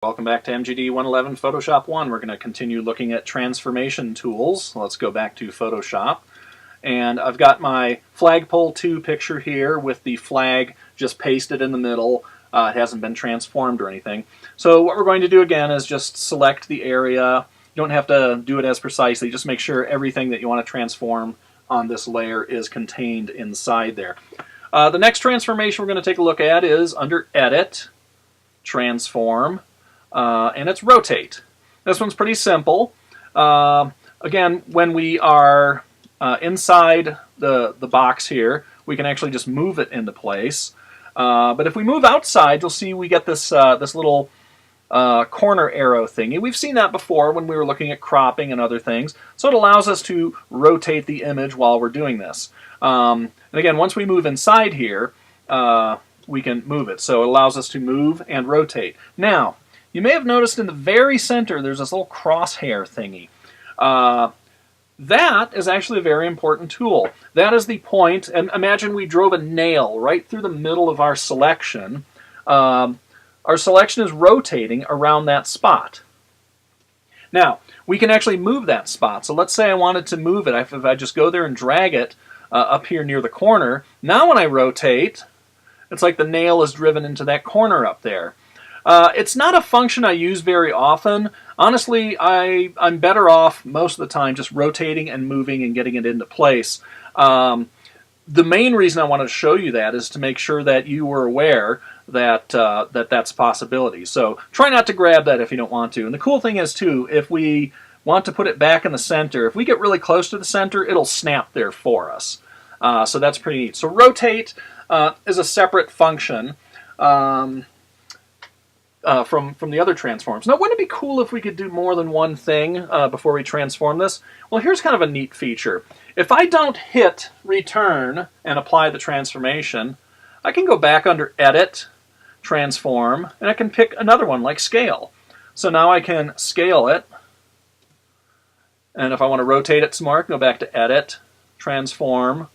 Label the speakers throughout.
Speaker 1: Welcome back to MGD 111 Photoshop 1. We're going to continue looking at transformation tools. Let's go back to Photoshop. And I've got my Flagpole 2 picture here with the flag just pasted in the middle. It hasn't been transformed or anything. So what we're going to do again is just select the area. You don't have to do it as precisely. Just make sure everything that you want to transform on this layer is contained inside there. The next transformation we're going to take a look at is under Edit, Transform, and it's Rotate. This one's pretty simple. Again, when we are inside the box here, we can actually just move it into place. But if we move outside, you'll see we get this this little corner arrow thingy. We've seen that before when we were looking at cropping and other things. So it allows us to rotate the image while we're doing this. And again, once we move inside here, we can move it. So it allows us to move and rotate. Now, you may have noticed in the very center there's this little crosshair thingy. That is actually a very important tool. That is the point, and imagine we drove a nail right through the middle of our selection. Our selection is rotating around that spot. Now, we can actually move that spot. So let's say I wanted to move it. If I just go there and drag it up here near the corner, now when I rotate, it's like the nail is driven into that corner up there. It's not a function I use very often. Honestly, I'm better off most of the time just rotating and moving and getting it into place. The main reason I wanted to show you that is to make sure that you were aware that, that's a possibility. So try not to grab that if you don't want to. And the cool thing is, too, if we want to put it back in the center, if we get really close to the center, it'll snap there for us. So that's pretty neat. So rotate is a separate function from the other transforms. Now, wouldn't it be cool if we could do more than one thing before we transform this? Well, here's kind of a neat feature. If I don't hit Return and apply the transformation, I can go back under Edit, Transform, and I can pick another one like Scale. So now I can scale it, and if I want to rotate it some more, I can go back to Edit, Transform,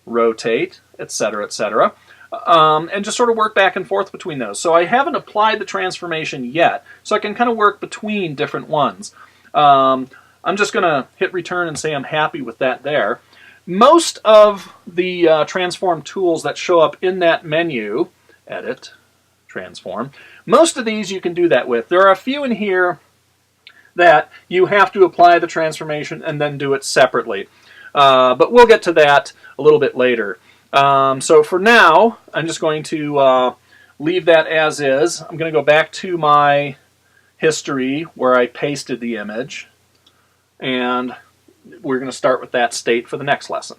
Speaker 1: Rotate, etc., etc. And just sort of work back and forth between those. So I haven't applied the transformation yet, so I can kind of work between different ones. I'm just going to hit Return and say I'm happy with that there. Most of the transform tools that show up in that menu, Edit, Transform, most of these you can do that with. There are a few in here that you have to apply the transformation and then do it separately. But we'll get to that a little bit later. So for now, I'm just going to leave that as is. I'm going to go back to my history where I pasted the image, and we're going to start with that state for the next lesson.